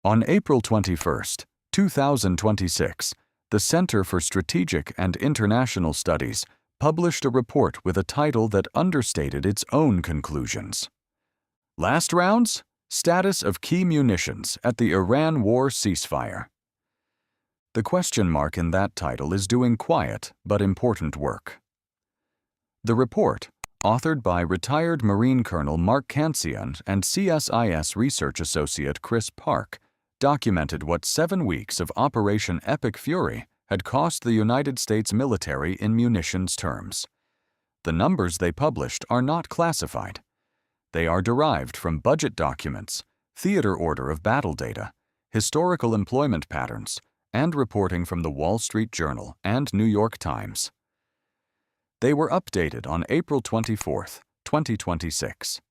On April 21, 2026, the Center for Strategic and International Studies published a report with a title that understated its own conclusions. Last rounds? Status of key munitions at the Iran war ceasefire. The question mark in that title is doing quiet but important work. The report, authored by retired Marine Colonel Mark Cancian and CSIS research associate Chris Park, documented what 7 weeks of Operation Epic Fury had cost the United States military in munitions terms. The numbers they published are not classified. They are derived from budget documents, theater order of battle data, historical employment patterns, and reporting from the Wall Street Journal and New York Times. They were updated on April 24, 2026.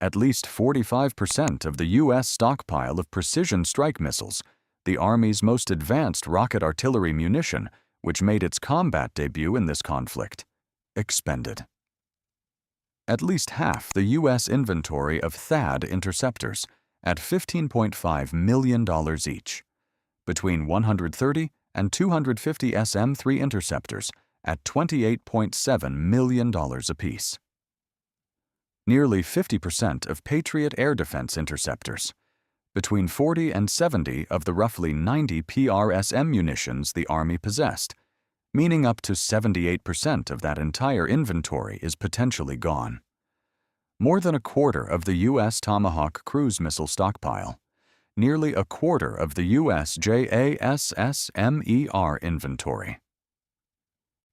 At least 45% of the U.S. stockpile of precision strike missiles, the Army's most advanced rocket artillery munition, which made its combat debut in this conflict, expended. At least half the U.S. inventory of THAAD interceptors, at $15.5 million each. Between 130 and 250 SM-3 interceptors at $28.7 million apiece. Nearly 50% of Patriot air defense interceptors. Between 40 and 70 of the roughly 90 PRSM munitions the Army possessed, meaning up to 78% of that entire inventory is potentially gone. More than a quarter of the U.S. Tomahawk cruise missile stockpile. Nearly a quarter of the U.S. JASSMER inventory.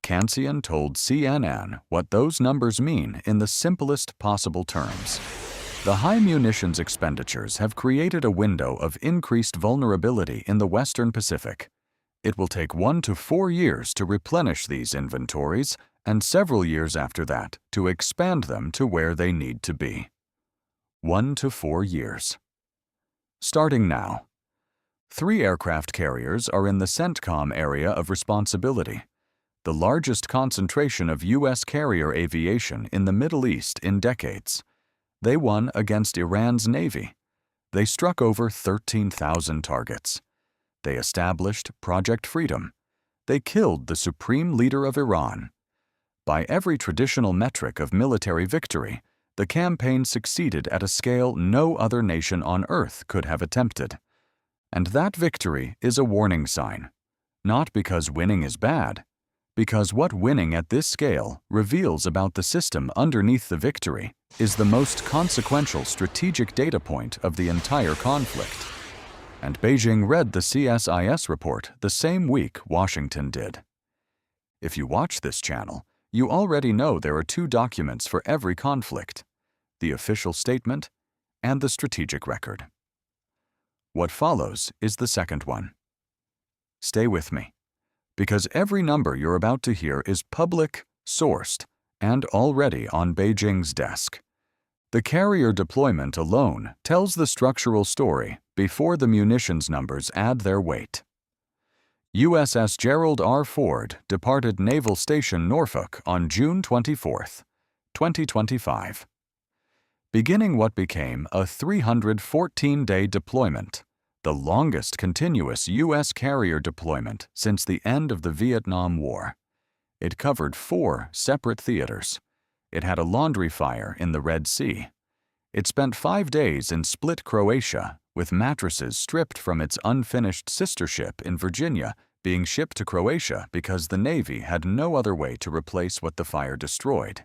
Cancian told CNN what those numbers mean in the simplest possible terms. The high munitions expenditures have created a window of increased vulnerability in the Western Pacific. It will take 1 to 4 years to replenish these inventories and several years after that to expand them to where they need to be. 1 to 4 years. Starting now. 3 aircraft carriers are in the CENTCOM area of responsibility, the largest concentration of U.S. carrier aviation in the Middle East in decades. They won against Iran's Navy. They struck over 13,000 targets. They established Project Freedom. They killed the supreme leader of Iran. By every traditional metric of military victory, the campaign succeeded at a scale no other nation on earth could have attempted. And that victory is a warning sign. Not because winning is bad, because what winning at this scale reveals about the system underneath the victory is the most consequential strategic data point of the entire conflict. And Beijing read the CSIS report the same week Washington did. If you watch this channel, you already know there are 2 documents for every conflict: the official statement and the strategic record. What follows is the second one. Stay with me, because every number you're about to hear is public, sourced, and already on Beijing's desk. The carrier deployment alone tells the structural story before the munitions numbers add their weight. USS Gerald R. Ford departed Naval Station Norfolk on June 24, 2025. Beginning what became a 314-day deployment, the longest continuous U.S. carrier deployment since the end of the Vietnam War. It covered 4 separate theaters. It had a laundry fire in the Red Sea. It spent 5 days in Split, Croatia, with mattresses stripped from its unfinished sister ship in Virginia being shipped to Croatia because the Navy had no other way to replace what the fire destroyed.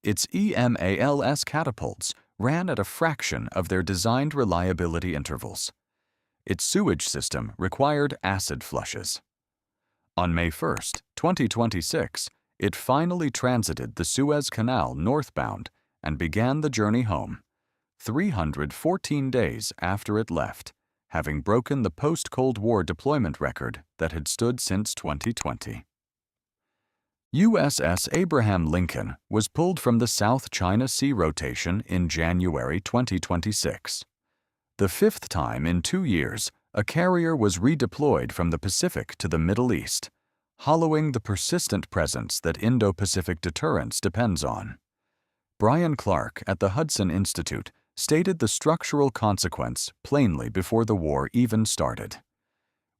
Its EMALS catapults ran at a fraction of their designed reliability intervals. Its sewage system required acid flushes. On May 1, 2026, it finally transited the Suez Canal northbound and began the journey home, 314 days after it left, having broken the post-Cold War deployment record that had stood since 2020. USS Abraham Lincoln was pulled from the South China Sea rotation in January 2026. The 5th time in 2 years, a carrier was redeployed from the Pacific to the Middle East, hollowing the persistent presence that Indo-Pacific deterrence depends on. Brian Clark at the Hudson Institute stated the structural consequence plainly before the war even started.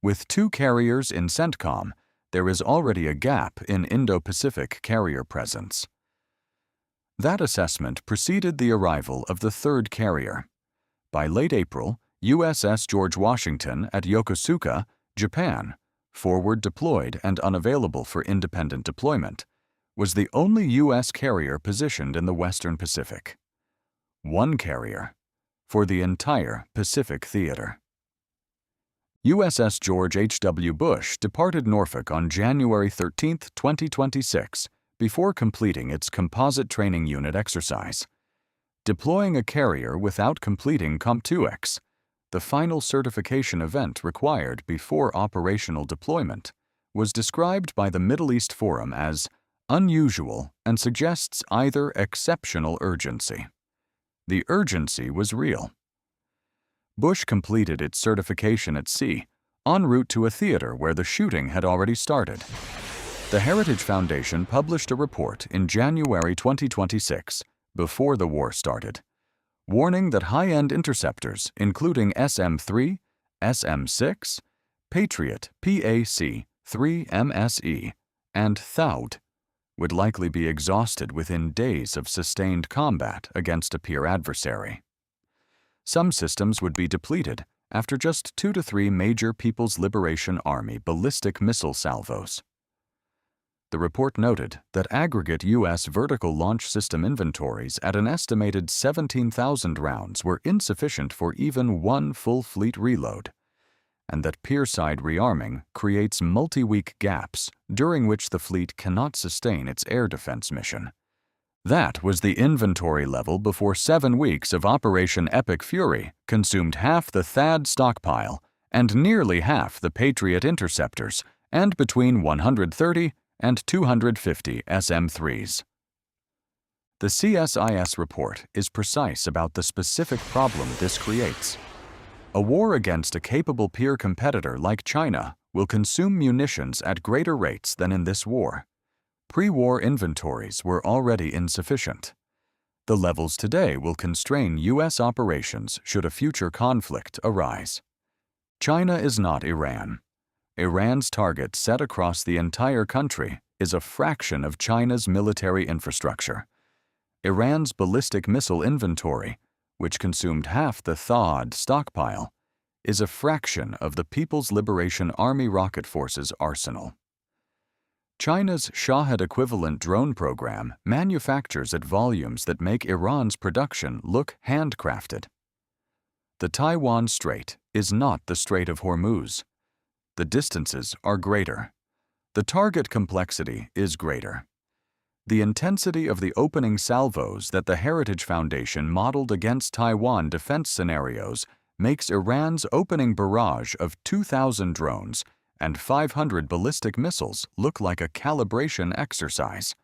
With 2 carriers in CENTCOM, there is already a gap in Indo-Pacific carrier presence. That assessment preceded the arrival of the 3rd carrier. By late April, USS George Washington at Yokosuka, Japan, forward deployed and unavailable for independent deployment, was the only U.S. carrier positioned in the Western Pacific. 1 carrier for the entire Pacific theater. USS George H.W. Bush departed Norfolk on January 13, 2026, before completing its Composite Training Unit exercise. Deploying a carrier without completing COMP2X, the final certification event required before operational deployment, was described by the Middle East Forum as unusual and suggests either exceptional urgency. The urgency was real. Bush completed its certification at sea, en route to a theater where the shooting had already started. The Heritage Foundation published a report in January 2026, before the war started, warning that high-end interceptors, including SM-3, SM-6, Patriot PAC-3 and THAAD, would likely be exhausted within days of sustained combat against a peer adversary. Some systems would be depleted after just 2 to 3 major People's Liberation Army ballistic missile salvos. The report noted that aggregate U.S. vertical launch system inventories at an estimated 17,000 rounds were insufficient for even 1 full fleet reload, and that peer-side rearming creates multi-week gaps during which the fleet cannot sustain its air defense mission. That was the inventory level before 7 weeks of Operation Epic Fury consumed half the THAAD stockpile and nearly half the Patriot interceptors and between 130 and 250 SM-3s. The CSIS report is precise about the specific problem this creates. A war against a capable peer competitor like China will consume munitions at greater rates than in this war. Pre-war inventories were already insufficient. The levels today will constrain U.S. operations should a future conflict arise. China is not Iran. Iran's target set across the entire country is a fraction of China's military infrastructure. Iran's ballistic missile inventory, which consumed half the THAAD stockpile, is a fraction of the People's Liberation Army rocket force's arsenal. China's Shahed-equivalent drone program manufactures at volumes that make Iran's production look handcrafted. The Taiwan Strait is not the Strait of Hormuz. The distances are greater. The target complexity is greater. The intensity of the opening salvos that the Heritage Foundation modeled against Taiwan defense scenarios makes Iran's opening barrage of 2,000 drones and 500 ballistic missiles look like a calibration exercise.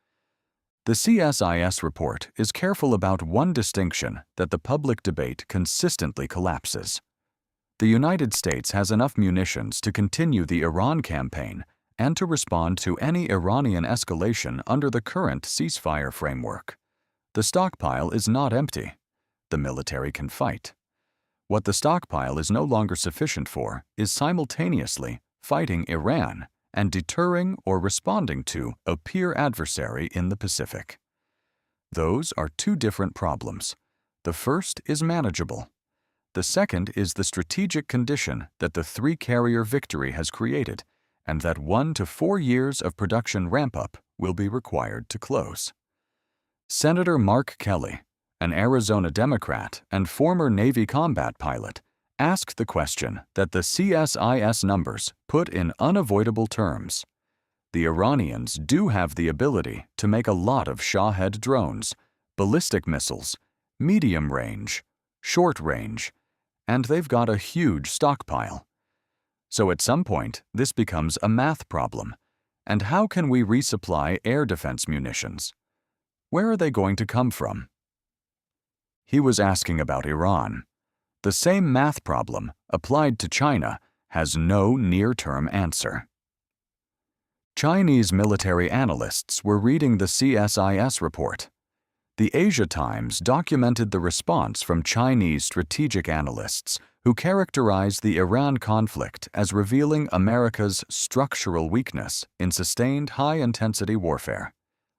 The CSIS report is careful about one distinction that the public debate consistently collapses. The United States has enough munitions to continue the Iran campaign and to respond to any Iranian escalation under the current ceasefire framework. The stockpile is not empty. The military can fight. What the stockpile is no longer sufficient for is simultaneously fighting Iran and deterring or responding to a peer adversary in the Pacific. Those are 2 different problems. The first is manageable. The second is the strategic condition that the 3-carrier victory has created and that 1 to 4 years of production ramp-up will be required to close. Senator Mark Kelly, an Arizona Democrat and former Navy combat pilot, asked the question that the CSIS numbers put in unavoidable terms. The Iranians do have the ability to make a lot of Shahed drones, ballistic missiles, medium range, short range, and they've got a huge stockpile. So at some point, this becomes a math problem. And how can we resupply air defense munitions? Where are they going to come from? He was asking about Iran. The same math problem, applied to China, has no near-term answer. Chinese military analysts were reading the CSIS report. The Asia Times documented the response from Chinese strategic analysts who characterized the Iran conflict as revealing America's structural weakness in sustained high-intensity warfare.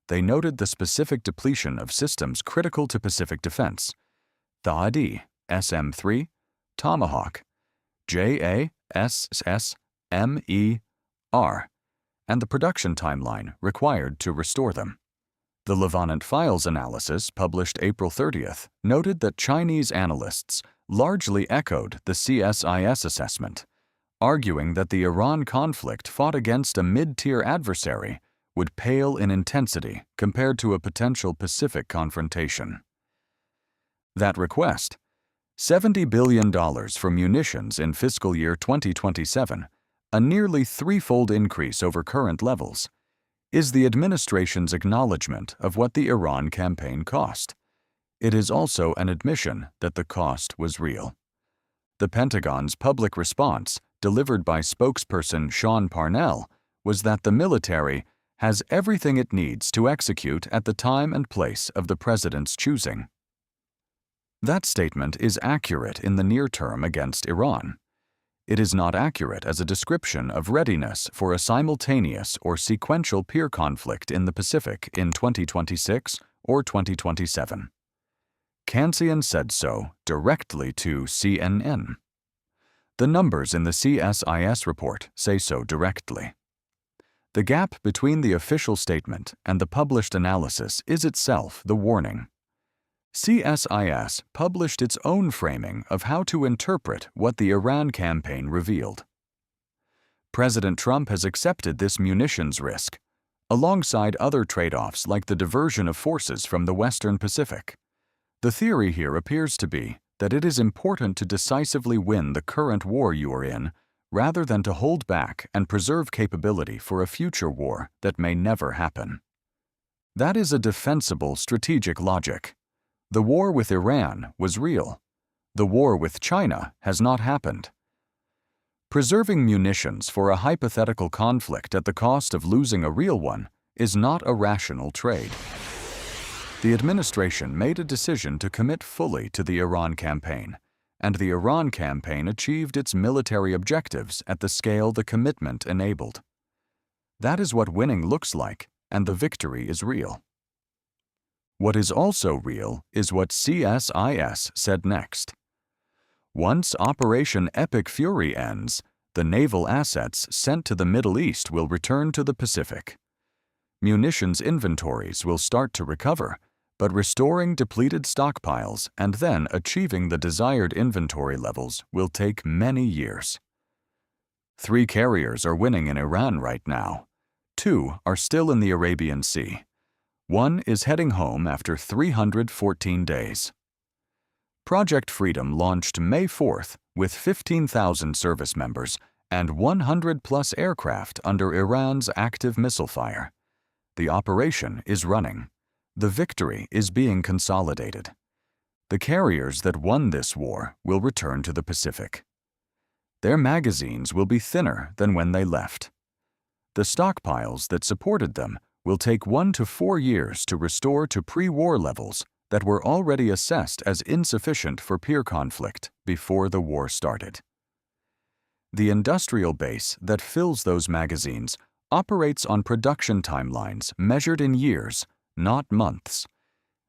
They noted the specific depletion of systems critical to Pacific defense: THAAD, SM-3, Tomahawk, JASS, MER, and the production timeline required to restore them. The Levant Files analysis, published April 30th, noted that Chinese analysts largely echoed the CSIS assessment, arguing that the Iran conflict fought against a mid-tier adversary would pale in intensity compared to a potential Pacific confrontation. That request, $70 billion for munitions in fiscal year 2027, a nearly threefold increase over current levels, is the administration's acknowledgement of what the Iran campaign cost. It is also an admission that the cost was real. The Pentagon's public response, delivered by spokesperson Sean Parnell, was that the military has everything it needs to execute at the time and place of the president's choosing. That statement is accurate in the near term against Iran. It is not accurate as a description of readiness for a simultaneous or sequential peer conflict in the Pacific in 2026 or 2027. Kansian said so directly to CNN. The numbers in the CSIS report say so directly. The gap between the official statement and the published analysis is itself the warning. CSIS published its own framing of how to interpret what the Iran campaign revealed. President Trump has accepted this munitions risk, alongside other trade-offs like the diversion of forces from the Western Pacific. The theory here appears to be that it is important to decisively win the current war you are in, rather than to hold back and preserve capability for a future war that may never happen. That is a defensible strategic logic. The war with Iran was real. The war with China has not happened. Preserving munitions for a hypothetical conflict at the cost of losing a real one is not a rational trade. The administration made a decision to commit fully to the Iran campaign, and the Iran campaign achieved its military objectives at the scale the commitment enabled. That is what winning looks like, and the victory is real. What is also real is what CSIS said next. Once Operation Epic Fury ends, the naval assets sent to the Middle East will return to the Pacific. Munitions inventories will start to recover, but restoring depleted stockpiles and then achieving the desired inventory levels will take many years. 3 carriers are winning in Iran right now. 2 are still in the Arabian Sea. 1 is heading home after 314 days. Project Freedom launched May 4th with 15,000 service members and 100-plus aircraft under Iran's active missile fire. The operation is running. The victory is being consolidated. The carriers that won this war will return to the Pacific. Their magazines will be thinner than when they left. The stockpiles that supported them will take 1 to 4 years to restore to pre-war levels that were already assessed as insufficient for peer conflict before the war started. The industrial base that fills those magazines operates on production timelines measured in years, not months,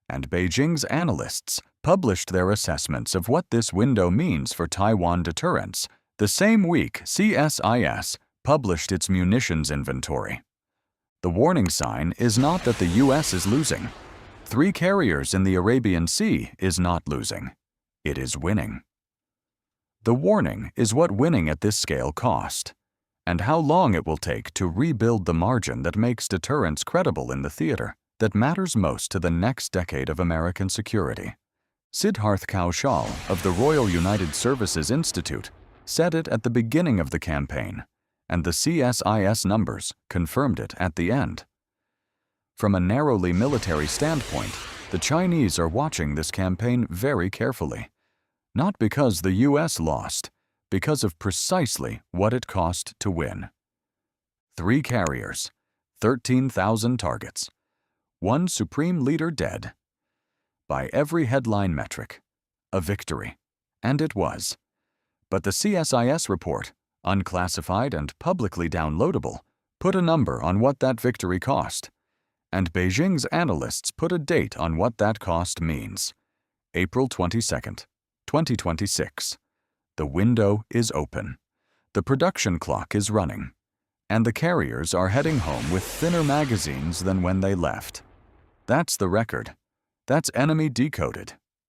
and Beijing's analysts published their assessments of what this window means for Taiwan deterrence the same week CSIS published its munitions inventory. The warning sign is not that the U.S. is losing. 3 carriers in the Arabian Sea is not losing. It is winning. The warning is what winning at this scale cost, and how long it will take to rebuild the margin that makes deterrence credible in the theater that matters most to the next decade of American security. Siddharth Kaushal of the Royal United Services Institute said it at the beginning of the campaign, and the CSIS numbers confirmed it at the end. From a narrowly military standpoint, the Chinese are watching this campaign very carefully, not because the U.S. lost, because of precisely what it cost to win. 3 carriers, 13,000 targets, 1 supreme leader dead. by every headline metric. A victory. And it was. But the CSIS report, unclassified and publicly downloadable, put a number on what that victory cost. And Beijing's analysts put a date on what that cost means. April 22nd, 2026. The window is open. The production clock is running. And the carriers are heading home with thinner magazines than when they left. That's the record. That's enemy decoded.